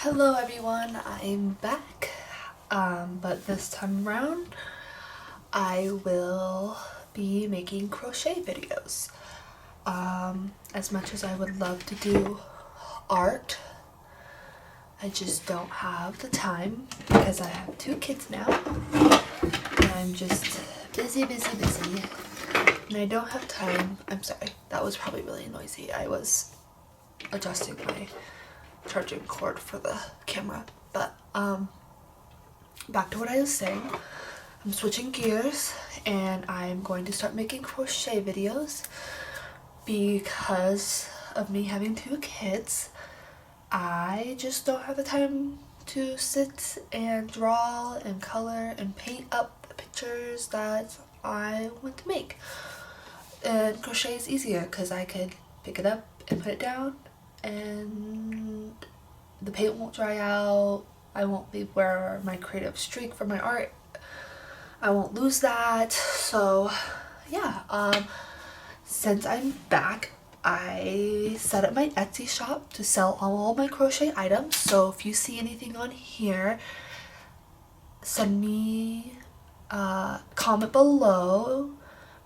Hello everyone, I'm back, but this time around I will be making crochet videos. As much as I would love to do art, I just don't have the time because I have 2 kids now and I'm just busy, and I don't have time. I'm sorry, that was probably really noisy. I was adjusting my charging cord for the camera, but back to what I was saying. I'm switching gears and I'm going to start making crochet videos because of me having 2 kids. I just don't have the time to sit and draw and color and paint up the pictures that I want to make. And crochet is easier because I could pick it up and put it down and the paint won't dry out. I won't leave where my creative streak for my art. I won't lose that. So yeah, since I'm back, I set up my Etsy shop to sell all my crochet items. So if you see anything on here, send me a comment below.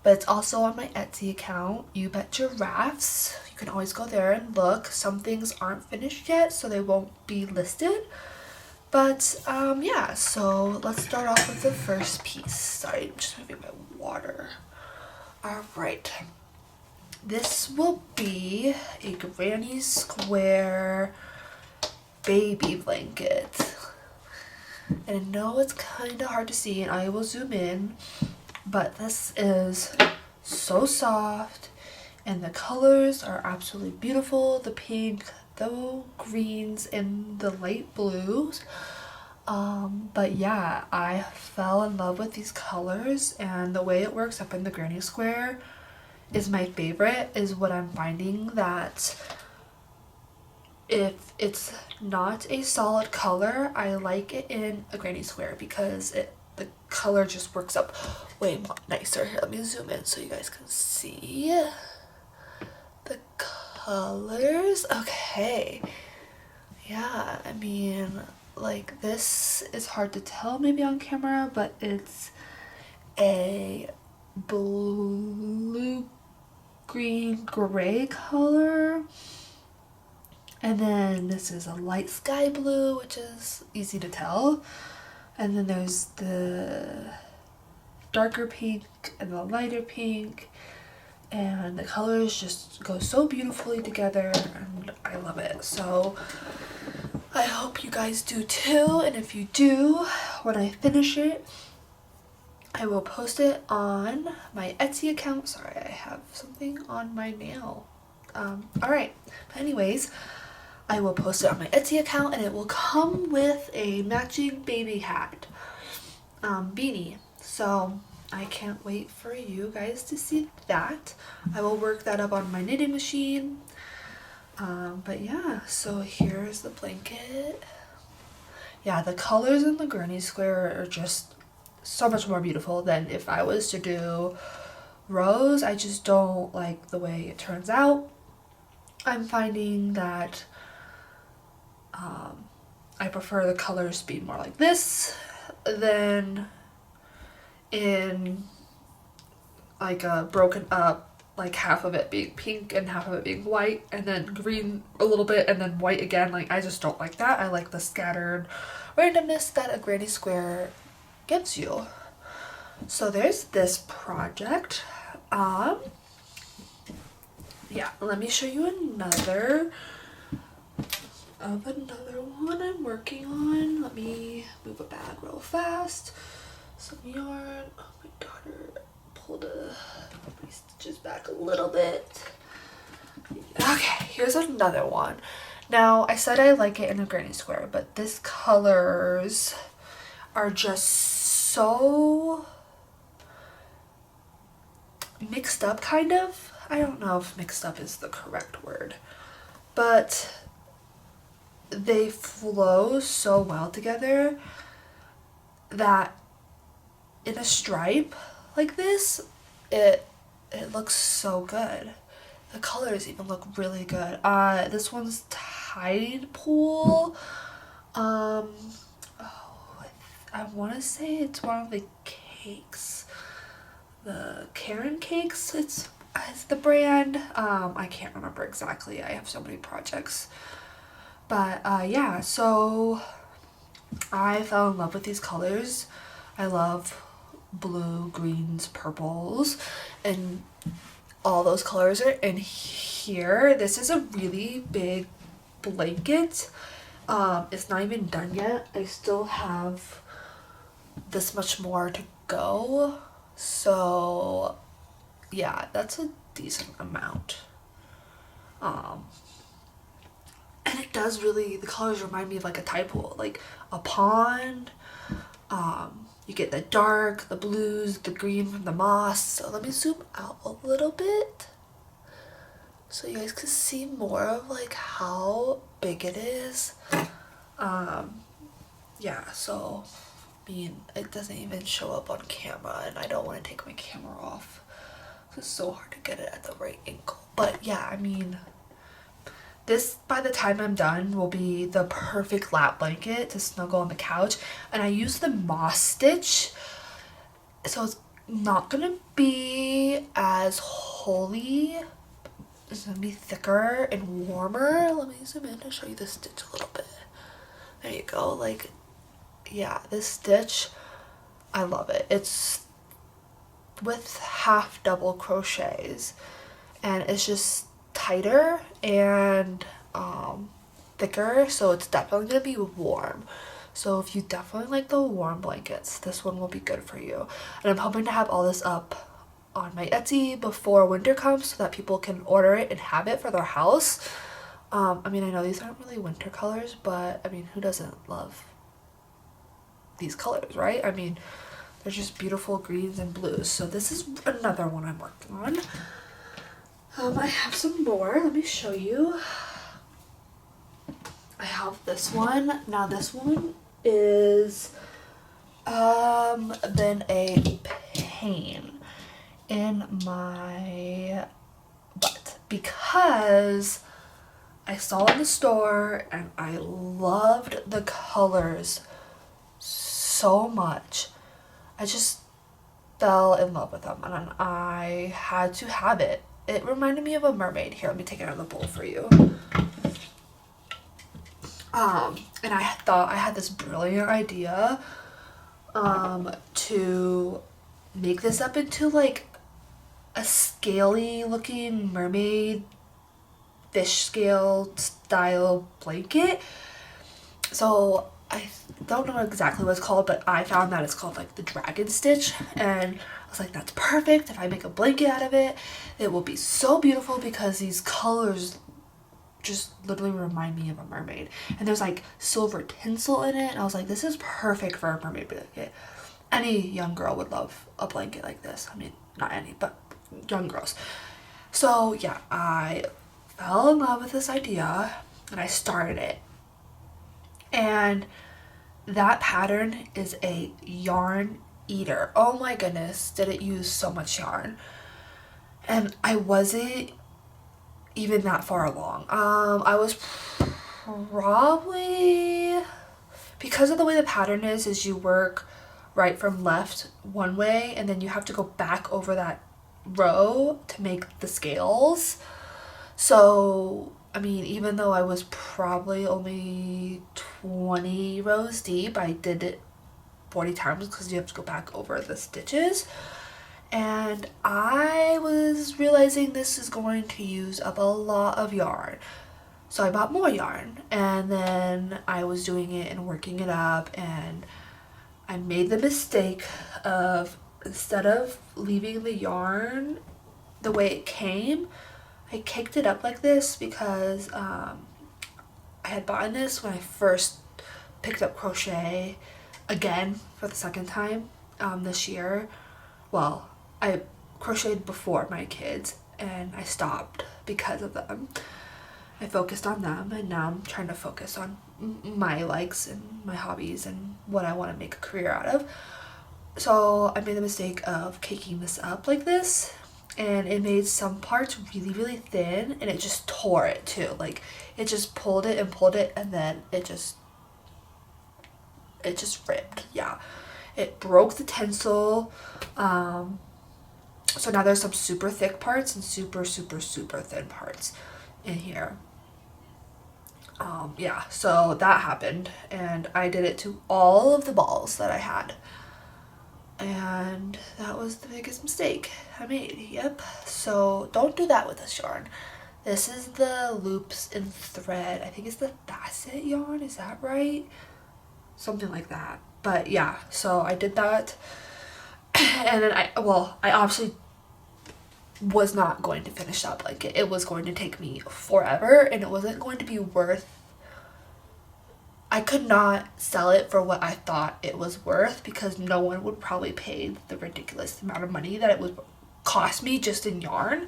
But it's also on my Etsy account, You Bet Giraffes. You can always go there and look. Some things aren't finished yet, so they won't be listed. But yeah, so let's start off with the first piece. Sorry, I'm just moving my water. Alright. This will be a granny square baby blanket. And I know it's kind of hard to see, and I will zoom in. But this is so soft and the colors are absolutely beautiful. The pink, the greens, and the light blues. But yeah, I fell in love with these colors, and the way it works up in the granny square is my favorite. Is what I'm finding, that if it's not a solid color, I like it in a granny square because the color just works up way more nicer. Here, let me zoom in so you guys can see the colors. Okay, yeah, I mean, like, this is hard to tell maybe on camera, but it's a blue green gray color, and then this is a light sky blue, which is easy to tell. And then there's the darker pink and the lighter pink, and the colors just go so beautifully together, and I love it. So I hope you guys do too, and if you do, when I finish it, I will post it on my Etsy account. Sorry, I have something on my nail. Alright, but anyways, I will post it on my Etsy account, and it will come with a matching baby hat beanie. So I can't wait for you guys to see that. I will work that up on my knitting machine. But yeah, so here's the blanket. Yeah, the colors in the granny square are just so much more beautiful than if I was to do rose. I just don't like the way it turns out. I'm finding that I prefer the colors being more like this than in like a broken up, like half of it being pink and half of it being white, and then green a little bit and then white again. Like, I just don't like that. I like the scattered randomness that a granny square gives you. So there's this project. Yeah, let me show you another one I'm working on. Let me move a bag real fast. Some yarn. Oh, my daughter pulled my stitches back a little bit. Okay, here's another one. Now, I said I like it in a granny square, but this colors are just so mixed up, kind of. I don't know if mixed up is the correct word, but they flow so well together that in a stripe like this, it looks so good. The colors even look really good. This one's Tide Pool. Oh, I want to say it's one of the cakes. The Karen Cakes, it's the brand. I can't remember exactly. I have so many projects. But yeah, so I fell in love with these colors. I love blue, greens, purples, and all those colors are in here. This is a really big blanket. It's not even done yet. I still have this much more to go. So yeah, that's a decent amount. Um, and it does really, the colors remind me of like a tide pool, like a pond. You get the dark, the blues, the green from the moss. So let me zoom out a little bit so you guys can see more of like how big it is. Yeah, so I mean, it doesn't even show up on camera, and I don't want to take my camera off. It's so hard to get it at the right angle. But yeah, I mean, this, by the time I'm done, will be the perfect lap blanket to snuggle on the couch. And I use the moss stitch, so it's not gonna be as holey. It's gonna be thicker and warmer. Let me zoom in to show you the stitch a little bit. There you go. Like, yeah, this stitch, I love it. It's with half double crochets, and it's just tighter and thicker, so it's definitely gonna be warm. So if you definitely like the warm blankets, this one will be good for you. And I'm hoping to have all this up on my Etsy before winter comes so that people can order it and have it for their house. I mean, I know these aren't really winter colors, but I mean, who doesn't love these colors, right? I mean, they're just beautiful greens and blues. So this is another one I'm working on. I have some more. Let me show you. I have this one. Now this one is been a pain in my butt because I saw it in the store and I loved the colors so much. I just fell in love with them and I had to have it. It reminded me of a mermaid. Here, let me take it out of the bowl for you. And I thought I had this brilliant idea to make this up into like a scaly looking mermaid fish scale style blanket. So I don't know exactly what it's called, but I found that it's called like the dragon stitch, and I was like, that's perfect. If I make a blanket out of it, it will be so beautiful because these colors just literally remind me of a mermaid. And there's like silver tinsel in it, and I was like, this is perfect for a mermaid blanket. Any young girl would love a blanket like this. I mean, not any, but young girls. So yeah, I fell in love with this idea and I started it. And that pattern is a yarn eater. Oh my goodness, did it use so much yarn. And I wasn't even that far along. I was probably, because of the way the pattern is you work right from left one way and then you have to go back over that row to make the scales. So I mean, even though I was probably only 20 rows deep, I did it 40 times because you have to go back over the stitches. And I was realizing this is going to use up a lot of yarn. So I bought more yarn, and then I was doing it and working it up, and I made the mistake of, instead of leaving the yarn the way it came, I caked it up like this because I had bought this when I first picked up crochet again for the second time this year. Well, I crocheted before my kids and I stopped because of them. I focused on them, and now I'm trying to focus on my likes and my hobbies and what I want to make a career out of. So I made the mistake of caking this up like this, and it made some parts really, really thin, and it just tore it too. Like, it just pulled it, and then it just it just ripped. Yeah, it broke the tinsel. So now there's some super thick parts and super thin parts in here. Yeah, so that happened, and I did it to all of the balls that I had, and that was the biggest mistake I made. Yep. So don't do that with this yarn. This is the Loops and Thread. I think it's the Facet yarn. Is that right? Something like that. But yeah, so I did that, and then I obviously was not going to finish that blanket. It was going to take me forever, and it wasn't going to be worth. I could not sell it for what I thought it was worth, because no one would probably pay the ridiculous amount of money that it would cost me just in yarn.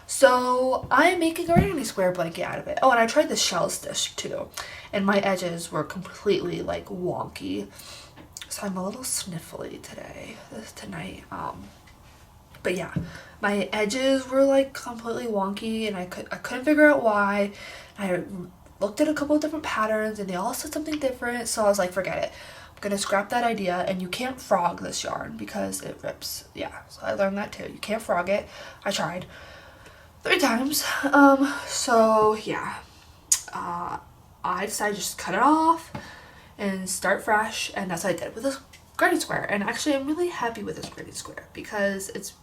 So I'm making a granny square blanket out of it. Oh, and I tried the shell stitch too, and my edges were completely like wonky. So I'm a little sniffly tonight. But yeah, my edges were like completely wonky, and I couldn't figure out why. I looked at a couple of different patterns, and they all said something different. So I was like, forget it. I'm gonna scrap that idea. And you can't frog this yarn because it rips. Yeah, so I learned that too. You can't frog it. I tried 3 times. So yeah, I decided to just cut it off and start fresh, and that's what I did with this granny square. And actually, I'm really happy with this granny square because it's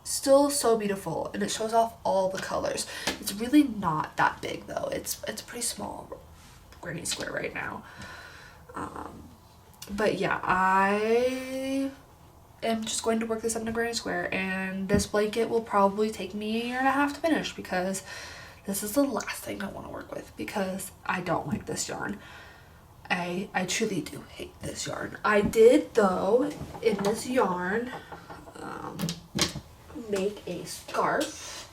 still so beautiful, and it shows off all the colors. It's really not that big though. It's a pretty small granny square right now. But yeah, I am just going to work this into granny square, and this blanket will probably take me a 1.5 years to finish, because this is the last thing I want to work with, because I don't like this yarn. I truly do hate this yarn. I did though, in this yarn, make a scarf,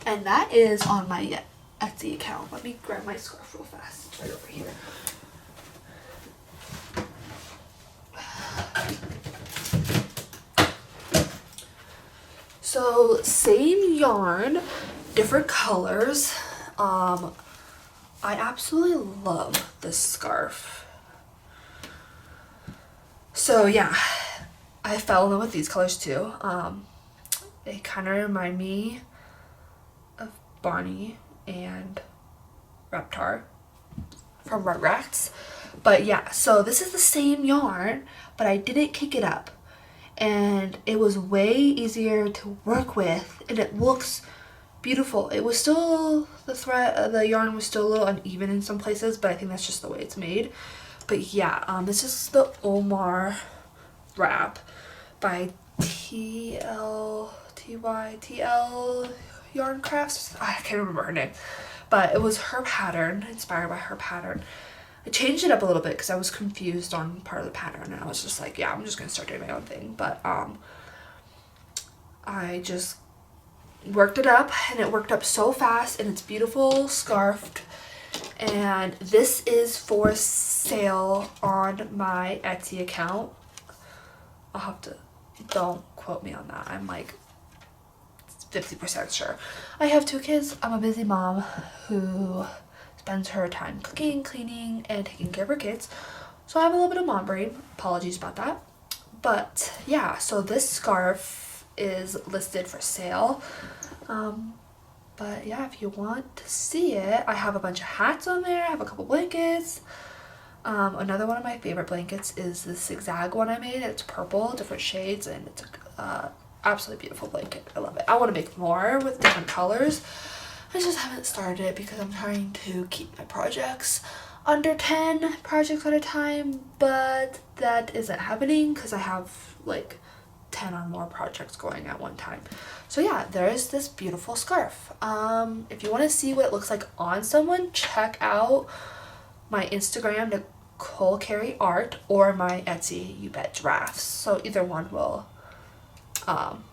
and that is on my Etsy account. Let me grab my scarf real fast. It's right over here. So same yarn, different colors. I absolutely love this scarf. So yeah, I fell in love with these colors too. They kind of remind me of Barney and Reptar from Rugrats. But yeah, so this is the same yarn, but I didn't kick it up. And it was way easier to work with, and it looks beautiful. It was still, the yarn was still a little uneven in some places, but I think that's just the way it's made. But yeah, this is the Omar wrap by TL Yarn Crafts. I can't remember her name, but it was her pattern, inspired by her pattern. I changed it up a little bit because I was confused on part of the pattern, and I was just like, yeah, I'm just gonna start doing my own thing. But I just worked it up, and it worked up so fast, and it's beautiful scarfed. And this is for sale on my Etsy account. I'll have to, don't quote me on that. I'm like 50% sure. I have 2 kids. I'm a busy mom who spends her time cooking, cleaning, and taking care of her kids. So I have a little bit of mom brain. Apologies about that. But yeah, so this scarf is listed for sale. But yeah, if you want to see it, I have a bunch of hats on there. I have a couple blankets. Another one of my favorite blankets is the zigzag one I made. It's purple, different shades, and it's absolutely beautiful blanket. I love it. I want to make more with different colors. I just haven't started it because I'm trying to keep my projects under 10 projects at a time, but that isn't happening because I have like 10 or more projects going at one time. So yeah, there's this beautiful scarf. If you want to see what it looks like on someone, check out my Instagram, Nicole Carey Art, or my Etsy, You Bet Drafts. So either one will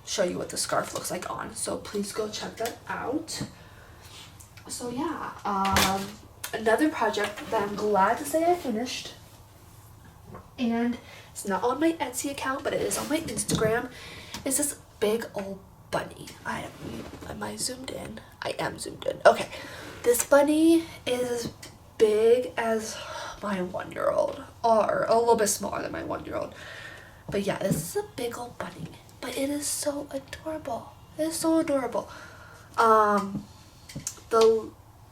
show you what the scarf looks like on. So please go check that out. So yeah, another project that I'm glad to say I finished, and it's not on my Etsy account, but it is on my Instagram, is this big old bunny. Am I zoomed in? I am zoomed in. Okay, this bunny is big as my 1-year-old, or a little bit smaller than my 1-year-old. But yeah, this is a big old bunny, but it is so adorable. It is so adorable.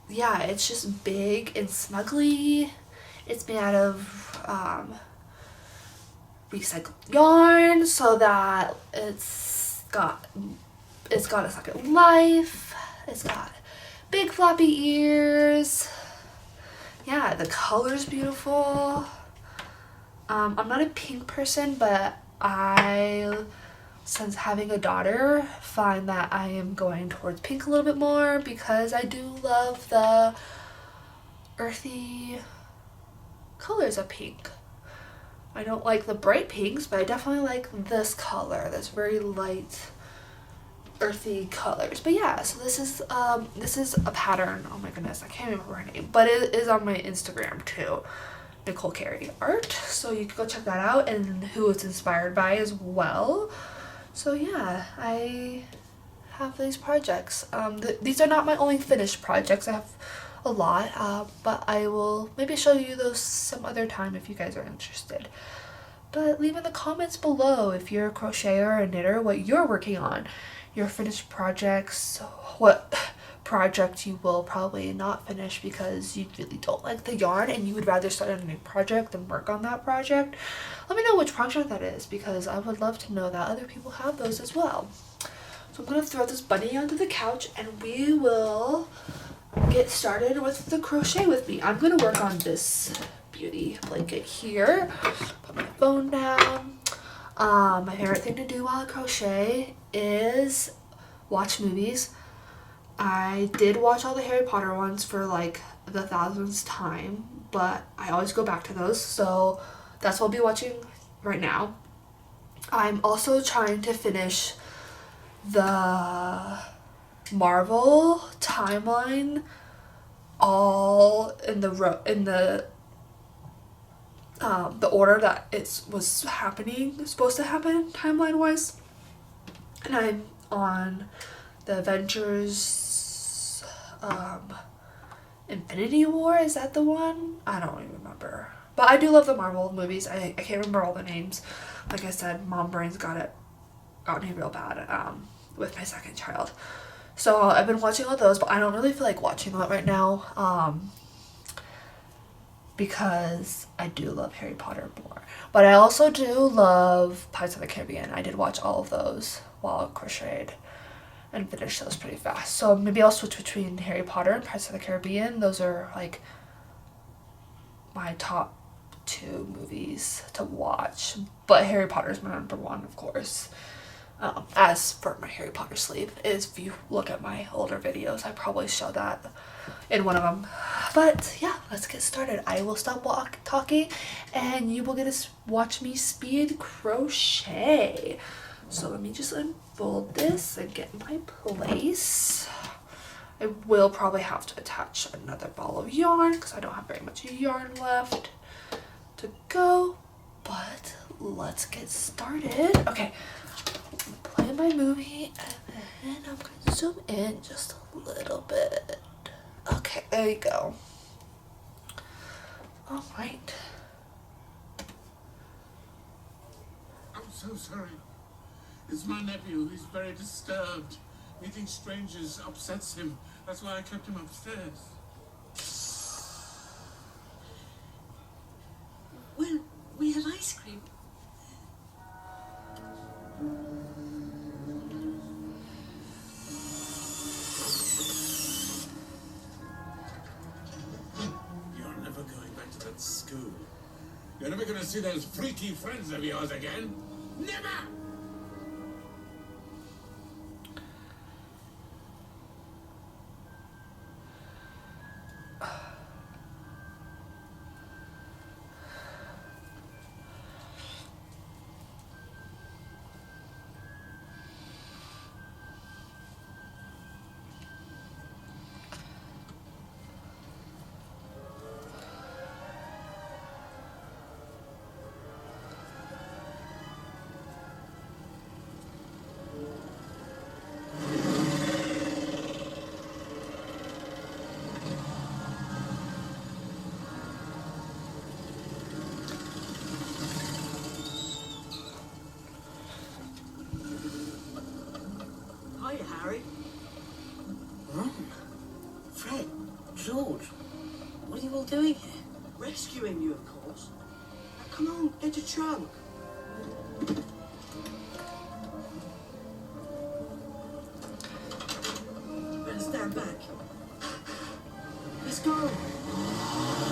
Yeah, it's just big and snuggly. It's made out of recycled yarn, so that it's got a second life. It's got big floppy ears. Yeah, the color's beautiful. I'm not a pink person, but since having a daughter, find that I am going towards pink a little bit more because I do love the earthy colors of pink. I don't like the bright pinks, but I definitely like this color, this very light earthy colors. But yeah, so this is a pattern. Oh my goodness, I can't remember her name, but it is on my Instagram too, Nicole Carey Art, so you can go check that out, and who it's inspired by as well. So yeah, I have these projects. These are not my only finished projects. I have a lot, but I will maybe show you those some other time if you guys are interested. But leave in the comments below if you're a crocheter or a knitter what you're working on, your finished projects, what project you will probably not finish because you really don't like the yarn and you would rather start a new project than work on that project. Let me know which project that is because I would love to know that other people have those as well. So I'm going to throw this bunny onto the couch and we will get started with the crochet with me. I'm going to work on this beauty blanket here. Put my phone down. My favorite thing to do while I crochet is watch movies. I did watch all the Harry Potter ones for like the 1000th time, but I always go back to those, so that's what I'll be watching right now. I'm also trying to finish the Marvel timeline all in the order that it was supposed to happen timeline wise, and I'm on the Avengers Infinity War. Is that the one? I don't even remember, but I do love the Marvel movies. I can't remember all the names. Like I said, mom brains got me real bad with my second child, so I've been watching all those, but I don't really feel like watching that right now because I do love Harry Potter more, but I also do love Pirates of the Caribbean. I did watch all of those while I crocheted and finish those pretty fast. So maybe I'll switch between Harry Potter and Pirates of the Caribbean. Those are like my top 2 movies to watch, but Harry Potter is my number 1, of course. As for my Harry Potter sleeve, if you look at my older videos, I probably show that in one of them. But yeah, let's get started. I will stop talking and you will get to watch me speed crochet. So let me just unfold this and get in my place. I will probably have to attach another ball of yarn because I don't have very much yarn left to go, but let's get started. Okay, I'm gonna play my movie and then I'm gonna zoom in just a little bit. Okay, there you go. All right. I'm so sorry. It's my nephew. He's very disturbed. Meeting strangers upsets him. That's why I kept him upstairs. Well, we have ice cream. You're never going back to that school. You're never going to see those freaky friends of yours again. Never! Hiya, Harry. Ron, Fred, George, what are you all doing here? Rescuing you, of course. Now, come on, get your trunk. Better stand back. Let's go.